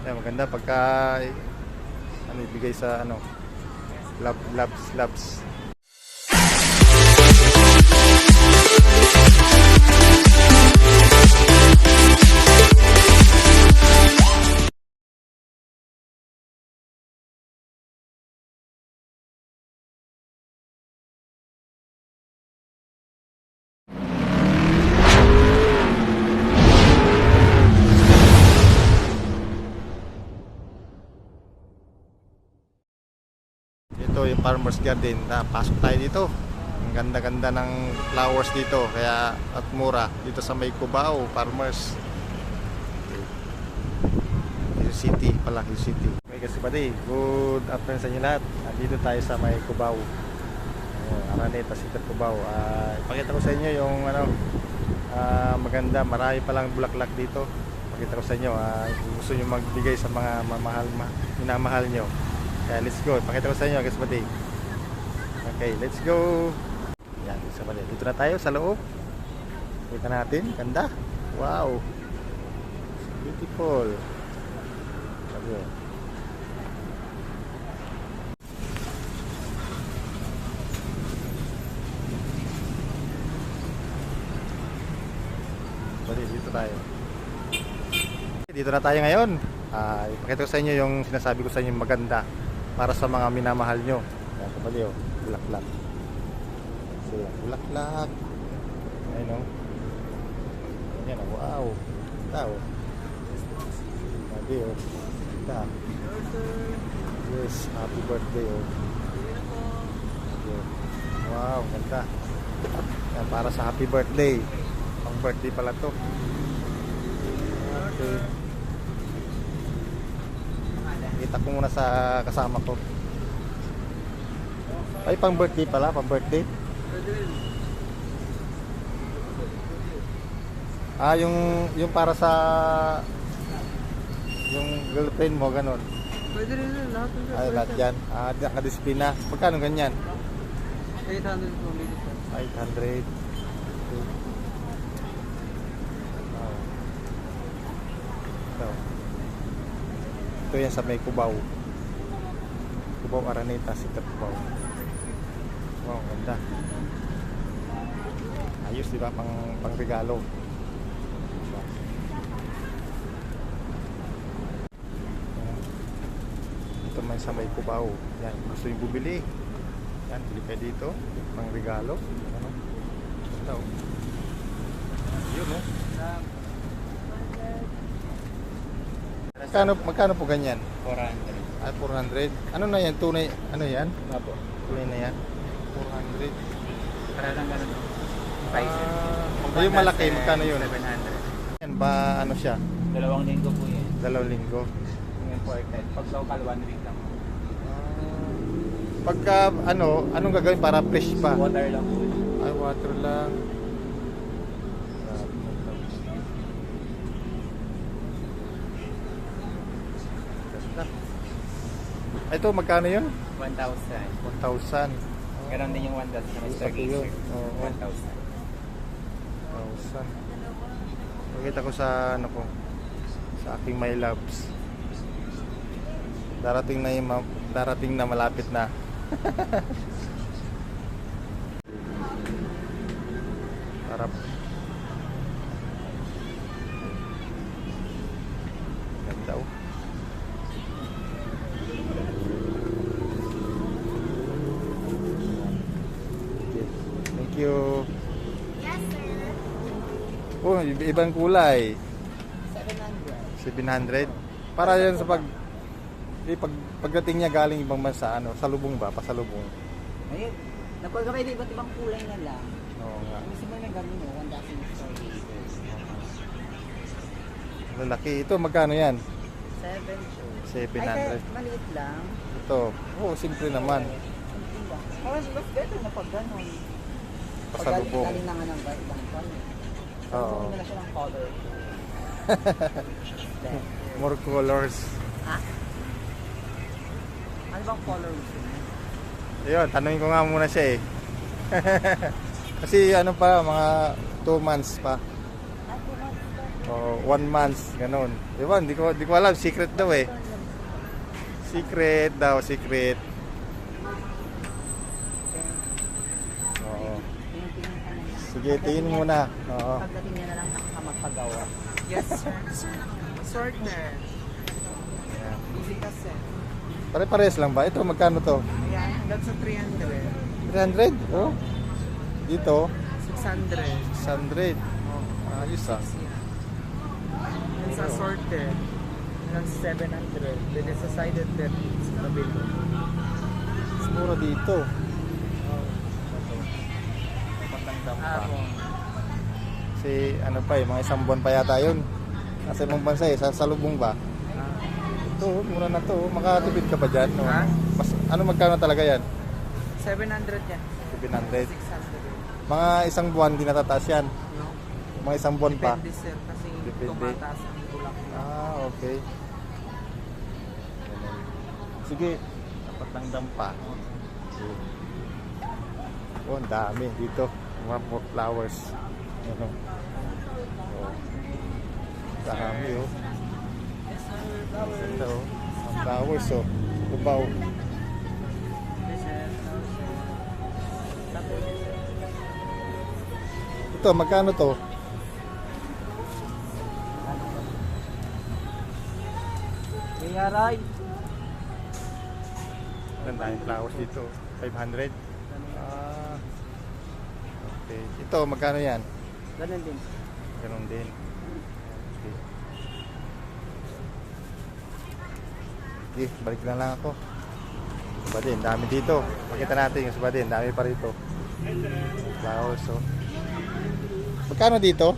Kaya maganda pagka ano ibigay sa ano labs. Ito yung farmer's garden. Pasok tayo dito. Ang ganda-ganda ng flowers dito. Kaya at mura dito sa may Cubao Farmers Hill City pala, Hill City. Okay kasi pati, good afternoon sa inyo lahat. Dito tayo sa may Cubao, Araneta City, Cubao. Ipakita ko sa inyo yung ano, maganda, marami palang bulaklak dito. Pakita ko sa inyo, gusto nyo magbigay sa mga minamahal nyo. Kaya let's go, pakita ko sa inyo guys pati. Okay, let's go. Yan, isa pati. Dito na tayo sa loob. Kita natin, ganda. Wow, beautiful. Sabi yun. Pati, dito tayo. Dito na tayo ngayon. Ipakita ko sa inyo yung sinasabi ko sa inyo maganda para sa mga minamahal nyo. Yan, kapali o, bulaklak. So, bulaklak. Ayun o. Yan o, wow. Ito o. Sabi o. Ito. Yes, happy birthday o. Wow, ganda. Yan, para sa happy birthday. Pang birthday pala to. Okay. Kita ko muna sa kasama ko. Ay, pang birthday pala, pang birthday. Yung para sa yung girlfriend mo, ganun. Pwede rin yun, lahat ng Lahat yan. Nakadisiplina. Magkano ganyan? 800 po, maybe. 800. Ito yan sa may Cubao Araneta City, Cubao. Wow, ganda. Ayos, diba? Pang regalo. Ito may sa may Cubao. Yan, gusto yung bumili. Yan, bili kayo dito. Pang regalo. Ano? Ganda o. Yun o. Magkano po ganyan? 400. 400. Ano na yan? Tunay, ano yan? Apo. Tunay na yan? 400. Para lang ganun. Yung malaki, magkano yun? 700. Yan ba, ano siya? 2 linggo po yan. 2 linggo. Yung imported. Pag local, 1 week lang. Pagka, anong gagawin para fresh pa? Water lang po. Ay, water lang. Ito, magkano yun? 1,000. 1,000. Ganon din yung 1,000 sa Mr. Gazer. 1,000. 1,000. Pakita ko sa ano ko, sa aking my loves. Darating na malapit na. Harap. Ganda oh. Thank you. Yes, sir. Oh, ibang kulay. 700. 700. Para yan sa pagdating niya galing ibang bansa, salubong ba? Pasalubong. Ayun. Napagkakay na iba't ibang kulay na lang. Oo nga. Gusto mo na gawin mo, 1,000 story. Lalaki. Ito, magkano yan? 7. 700. Ay, maliit lang. Ito. Oh, simple naman. Simple lang. Parang mas better na pag ganon. Pasalubong. Galing na nga ng ibang color. Oo. Salubukin mo na siya ng color. More colors. Ha? Ano bang color gusto mo? Ayun, tanungin ko nga muna siya eh. Kasi ano pa, mga 2 months pa. Ay, 2 months pa. O 1 month, ganun. Diba? Di ko alam, secret daw eh. Secret daw, secret. Oo. Sige, tingin muna. Oo. Pagdating niya na lang magpagawa. Yes, sir. Shorter. Ayan. Easy kasi. Pare-pares lang ba? Ito, magkano to? Ayan, hanggang sa 300. 300? Oh. Dito, 600. 600. Ayos ah. Yan sa sorted. Hanggang 700. Then sa sided net sa kabilo. Mas mura dito. Patangdam pa. Kasi ano pa eh, mga 1 buwan pa yata yun. Nasa ibang bansa eh, sa salubong ba? Ito, mura na to. Makatipid ka ba dyan? No? Ha? Mas, ano magkano talaga yan? 700 yan. 700. 600. Mga 1 buwan, di natataas yan. No? Mga 1 buwan pa. Depende sir kasi Depende. tumataas ang bulak. Okay. Ganun. Sige, dapat lang dampa. Oh, ang dami dito. Mga more flowers. Ano? Oh. Dami oh. Ganda oh. Ang flowers oh. Kubaw. Ito, magkano to? Yaray. Ganda yung flowers dito. 500. Okay. Ito, magkano yan? Ganun din. Ganun din. Okay. Okay, balik na lang ako. Subadin, dami dito. Makita natin yung subadin, dami pa rito. Flowers, oh. Magkano dito?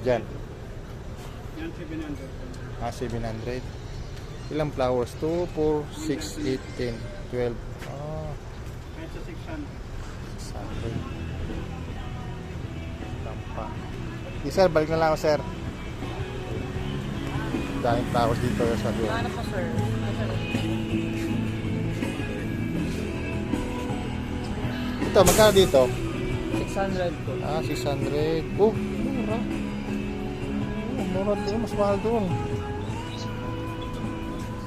Diyan. Yan 700. 700. Ilang flowers? 2, 4, 6, 8, 10, 12. Kahit sa 600. 600. Lampa. Sir, balik na lang ako, sir. Daming flowers dito sa doon. Ano po sir? Ito, magkano dito? 600 po. 600. Oh, mura. Mura din, mas mahal doon.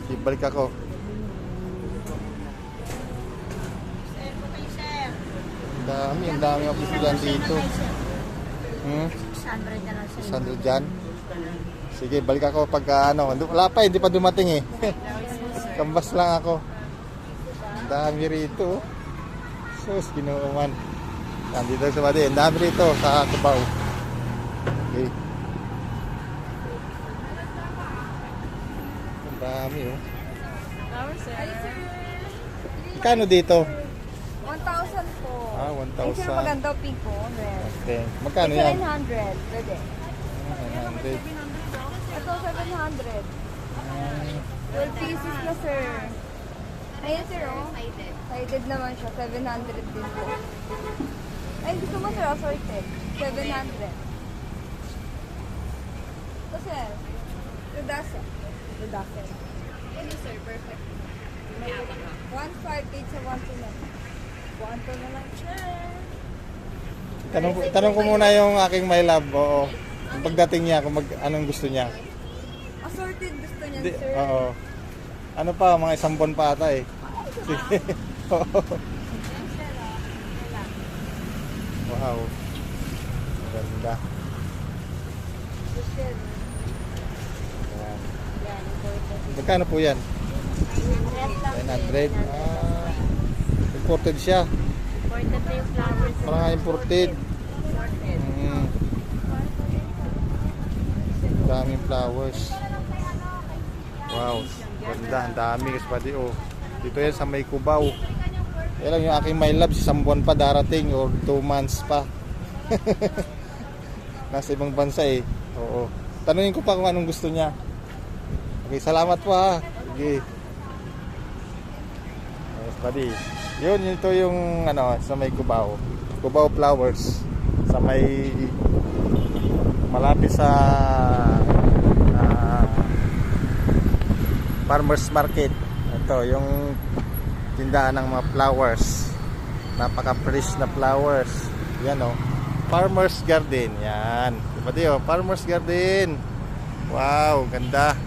Ibalik ako. Ang dami ang pipilian dito. 600 na lang sa 600 dyan. Sige, balik ako pagka ano. Wala pa, hindi pa dumating eh. Kambas lang ako. Ang dami rito. Sus, kinuuman. Nandito sa Badi. Ang dami rito sa Cubao. Okay. Ang dami oh. Ikano dito? 1,000 po. 1,000. Ay, sir, maganda pink po. Red. Okay. Magkano Ito yan? 900. Pwede. 900. Ito 700. 12 pieces na, sir. Ayun, sir, oh. Sided naman siya. 700 din po. Ay, gusto mo, sir, assorted. 700. Ito, sir. Rudasan. Rudasan. Ano, sir? Perfect. 1.5 sa 1.2 na. 1.2 na lang, sir. Tanong ko muna yung aking my love. Oo. Yung pagdating niya, kung anong gusto niya. Assorted gusto niya, Di, sir. oo. Ano pa, mga 1 buwan pa ata eh. Sige. Oo. Wow. Ganda. Sir. Ayan. Yan, important. Magkano po yan? 900. Imported siya. Important na yung flowers. Parang imported. Daming flowers. Wow. Ganda. Ang dami kasi pati oh. Dito yan sa may Cubao. Kaya lang yung aking my love, 1 buwan pa darating or 2 months pa. Nasa ibang bansa eh. Oo. Tanungin ko pa kung anong gusto niya. Okay, salamat po ha. Sige. Yes, buddy. Yun, ito yung ano, sa may Cubao. Cubao Flowers. Sa may malapit sa farmers market. Ito, yung tindahan ng mga flowers. Napaka-fresh na flowers. Yan oh. Farmer's Garden. Yan. Diba di, oh? Farmer's Garden. Wow, ganda.